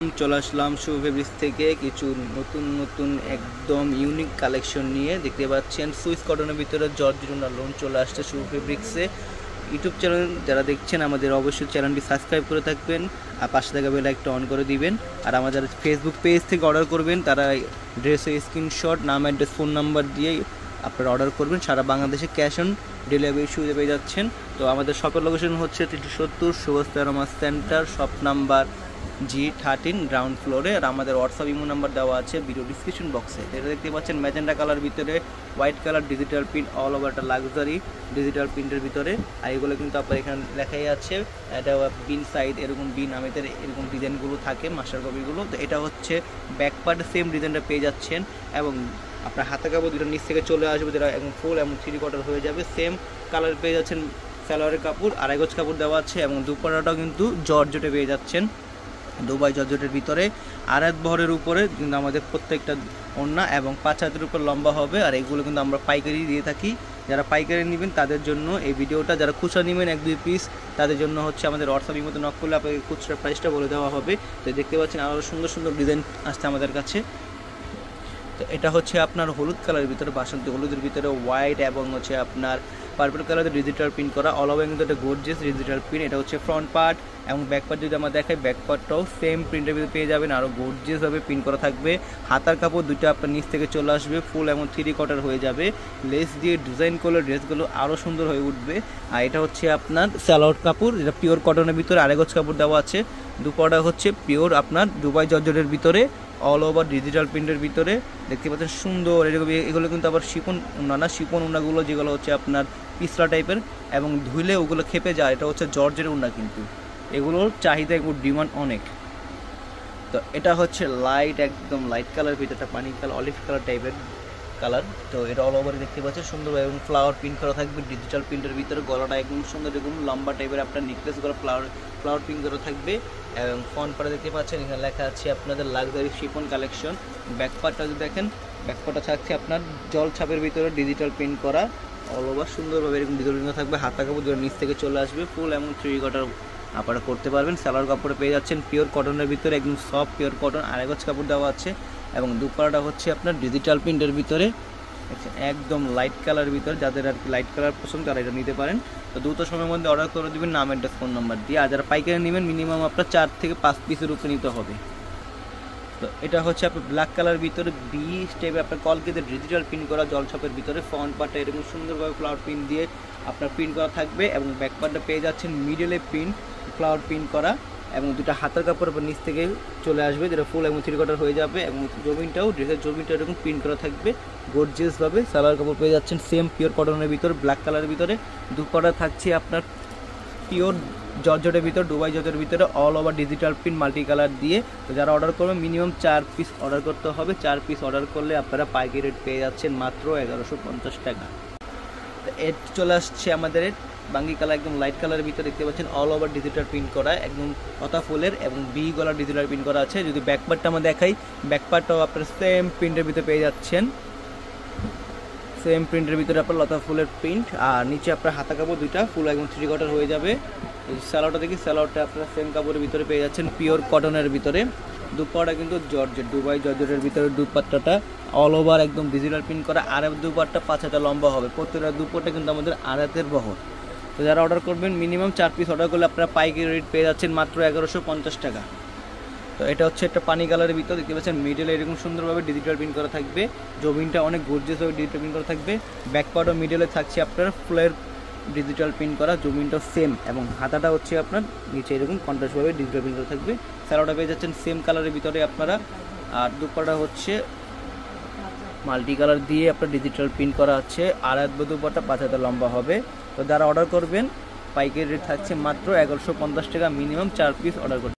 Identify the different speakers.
Speaker 1: চলে আসলাম শুভ ফেব্রিক্স থেকে কিছু নতুন নতুন একদম ইউনিক কালেকশন নিয়ে। দেখতে পাচ্ছেন সুইস কটনের ভিতরে জর্জেট লোন চলে আসছে শুভ ফেব্রিক্সে। ইউটিউব চ্যানেল যারা দেখছেন আমাদের অবশ্যই চ্যানেলটি সাবস্ক্রাইব করে থাকবেন আর পাশে থাকা বেল আইকনটা অন করে দিবেন। আর আমাদের ফেসবুক পেজ থেকে অর্ডার করবেন তারা ড্রেসের স্ক্রিনশট, নাম, অ্যাড্রেস, ফোন নাম্বার দিয়ে আপনারা অর্ডার করবেন। সারা বাংলাদেশে ক্যাশ অন ডেলিভারি সুবিধা পেয়ে যাচ্ছেন। তো আমাদের শপের লোকেশন হচ্ছে 370 Subhash centre, shop number G13, ground ফ্লোরে। আর আমাদের হোয়াটসঅ্যাপ ইমো নাম্বার দেওয়া আছে ভিডিও ডিসক্রিপশন বক্সে। এটা দেখতে পাচ্ছেন ম্যাজেন্ডা কালার ভিতরে white colour digital print, all over একটা লাক্সারি ডিজিটাল প্রিন্টের ভিতরে। আর এগুলো কিন্তু আপনার এখানে লেখাই আছে, এটা বিন সাইড, এরকম বিন আমাদের এরকম ডিজাইনগুলো থাকে মাস্টার কপিগুলো। তো এটা হচ্ছে ব্যাক পার্ট সেম ডিজাইনটা পেয়ে যাচ্ছেন এবং আপনার হাতে কাপড় দুটো নিচ থেকে চলে আসবে, যেটা একদম ফুল এবং 3 কোয়ার্টার হয়ে যাবে। সেম কালার পেয়ে যাচ্ছেন, সালোয়ারের কাপড় আড়াই গজ কাপড় দেওয়া আছে এবং দুপাট্টাটাও কিন্তু জর্জেটে পেয়ে যাচ্ছেন, দুবাই জর্জেটের ভিতরে। আড়াত বহরের উপরে কিন্তু আমাদের প্রত্যেকটা ওড়না এবং 5 হাতের উপর লম্বা হবে। আর এগুলো কিন্তু আমরা পাইকারি দিয়ে থাকি। যারা পাইকারি নেবেন তাদের জন্য এই ভিডিওটা, যারা খুচরা নেবেন 1-2 পিস তাদের জন্য হচ্ছে আমাদের হোয়াটসঅ্যাপ ইমোতে নক করলে আপনাকে খুচরা প্রাইসটা বলে দেওয়া হবে। তো দেখতে পাচ্ছেন আরও সুন্দর সুন্দর ডিজাইন আসছে আমাদের কাছে। তো এটা হচ্ছে আপনার হলুদ কালারের ভিতরে, বাসন্তী হলুদের ভিতরে হোয়াইট এবং হচ্ছে আপনার পার্পল কালারের ডিজিটাল প্রিন্ট করা, অল ওভার কিন্তু একটা গর্জিয়াস ডিজিটাল প্রিন্ট। এটা হচ্ছে ফ্রন্ট পার্ট এবং ব্যাক পার্ট যদি আমরা দেখাই, ব্যাক পার্টটাও সেম প্রিন্টের ভিতরে পেয়ে যাবেন, আরও গর্জিয়াসভাবে প্রিন্ট করা থাকবে। হাতার কাপড় দুইটা আপনার নিচ থেকে চলে আসবে, ফুল এবং 3 কোয়ার্টার হয়ে যাবে। লেস দিয়ে ডিজাইন করলে ড্রেসগুলো আরও সুন্দর হয়ে উঠবে। আর এটা হচ্ছে আপনার সালোয়ার কাপড়, যেটা পিওর কটনের ভিতরে আড়াই গজ কাপড় দেওয়া আছে। দুপাটা হচ্ছে পিওর আপনার দুবাই জর্জেটের ভিতরে, অল ওভার ডিজিটাল প্রিন্টের ভিতরে। দেখতে পাচ্ছেন সুন্দর এগুলো কিন্তু আবার শিপন উন্না না, শিপন উন্নাগুলো যেগুলো হচ্ছে আপনার পিছলা টাইপের এবং ধুইলে ওগুলো খেপে যায়, এটা হচ্ছে জর্জের উন্না, কিন্তু এগুলোর চাহিদা এগুলোর ডিমান্ড অনেক। তো এটা হচ্ছে লাইট, একদম লাইট কালার ভিতরটা পানি কালার, অলিভ কালার টাইপের কালার। তো এটা অল ওভারে দেখতে পাচ্ছেন সুন্দর এবং ফ্লাওয়ার প্রিন্ট করা থাকবে ডিজিটাল প্রিন্টের ভিতরে। গলাটা একদম সুন্দর, এরকম লম্বা টাইপের আপনার নেকলেস করা ফ্লাওয়ার প্রিন্ট করা থাকবে এবং ফ্রন্ট পার্টে দেখতে পাচ্ছেন এখানে লেখা আছে আপনাদের লাক্সারি শিফন কালেকশন। ব্যাক পার্টটা যদি দেখেন, ব্যাক পার্টটা থাকছে আপনার জল ছাপের ভিতরে ডিজিটাল প্রিন্ট করা, অল ওভার সুন্দরভাবে এরকম ডিজিটাল প্রিন্ট থাকবে। হাতা কাপড় দুটো নিচ থেকে চলে আসবে, ফুল এবং 3 কোয়ার্টার আপনারা করতে পারবেন। সালোয়ার কাপড়ে পেয়ে যাচ্ছেন পিওর কটনের ভিতরে, একদম সফট পিওর কটন, আড়াই গজ কাপড় দেওয়া আছে এবং দুপাট্টাটা হচ্ছে আপনার ডিজিটাল প্রিন্টের ভিতরে, একদম লাইট কালার ভিতরে। যাদের আর কি লাইট কালার পছন্দ তারা এটা নিতে পারেন। তো দ্রুত সময়ের মধ্যে অর্ডার করে দেবেন, নাম, অ্যাড্রেস, ফোন নাম্বার দিয়ে। আর যারা পাইকারি নেবেন মিনিমাম আপনার 4 থেকে 5 পিসের উপরে নিতে হবে। তো এটা হচ্ছে আপনার ব্ল্যাক কালার ভিতরে বি স্টেপে আপনার কলকেতে ডিজিটাল প্রিন্ট করা জলছপের ভিতরে। ফ্রন্ট পার্টটা এরকম সুন্দরভাবে ফ্লাওয়ার প্রিন্ট দিয়ে আপনার প্রিন্ট করা থাকবে এবং ব্যাক পার্টটা পেয়ে যাচ্ছেন মিডলে প্রিন্ট, ফ্লাওয়ার প্রিন্ট করা এবং দুটো হাতের কাপড় নিচ থেকে চলে আসবে, যেটা ফুল এবং 3 কোয়ার্টার হয়ে যাবে এবং জমিনটাও, ড্রেসের জমিনটা এরকম প্রিন্ট করা থাকবে গর্জিয়াসভাবে। সালোয়ার কাপড় পেয়ে যাচ্ছেন সেম পিওর কটনের ভিতর, ব্ল্যাক কালারের ভিতরে। দুপাট্টা থাকছে আপনার পিওর জর্জেটের ভিতর, দুবাই জর্জেটের ভিতরে, all over digital print multi colour দিয়ে। তো যারা অর্ডার করবেন মিনিমাম 4 পিস অর্ডার করতে হবে। 4 পিস অর্ডার করলে আপনারা পাইকারি রেট পেয়ে যাচ্ছেন মাত্র 1150 টাকা। তো এর চলে আসছে আমাদের বাঙ্গি কালার, একদম লাইট কালারের ভিতরে দেখতে পাচ্ছেন অল ওভার ডিজিটাল প্রিন্ট করা, একদম লতা ফুলের এবং বি গলার ডিজিটাল প্রিন্ট করা আছে। যদি ব্যাক পার্টটা আমরা দেখাই, ব্যাক পার্টটাও আপনার সেম প্রিন্টের ভিতরে পেয়ে যাচ্ছেন, সেম প্রিন্টের ভিতরে আপনার লতা ফুলের প্রিন্ট। আর নিচে আপনার হাতা কাপড় দুইটা ফুল একদম 3 কোয়ার্টার হয়ে যাবে। এই সালোয়ারটা দেখি, সালোয়ারটা আপনার সেম কাপড়ের ভিতরে পেয়ে যাচ্ছেন পিওর কটনের ভিতরে। দুপাট্টা কিন্তু জর্জেট, দুবাই জর্জেটের ভিতরে দুপাট্টাটা অল ওভার একদম ডিজিটাল প্রিন্ট করা। আর দুপাট্টা 5 হাত লম্বা হবে, প্রত্যেকটা দুপাট্টা কিন্তু আমাদের 2 হাতের বহর। তো যারা অর্ডার করবেন মিনিমাম 4 পিস অর্ডার করলে আপনারা পাইকারি রেট পেয়ে যাচ্ছেন মাত্র 1150 টাকা। তো এটা হচ্ছে একটা পানি কালারের ভিতর, দেখতে পাচ্ছেন মিডলে এরকম সুন্দরভাবে ডিজিটাল প্রিন্ট করা থাকবে, জমিনটা অনেক গর্জিয়াসভাবে ডিজিটাল প্রিন্ট করা থাকবে। ব্যাক পার্ট ও মিডলে থাকছে আপনার ফুলের ডিজিটাল প্রিন্ট করা, জমিনটাও সেম এবং হাতাটা হচ্ছে আপনার নিচে এরকম কন্ট্রাস্টভাবে ডিজিটাল প্রিন্ট করা থাকবে। সালোয়ারটা পেয়ে যাচ্ছেন সেম কালারের ভিতরে আপনারা। আর দুপাট্টা হচ্ছে মাল্টি কালার দিয়ে আপনার ডিজিটাল প্রিন্ট করা আছে। আর দুপাট্টা 5 হাত লম্বা হবে। তো যারা অর্ডার করবেন পাইকারি রেট থাকছে মাত্র 1150 টাকা, মিনিমাম 4 পিস অর্ডার করতে।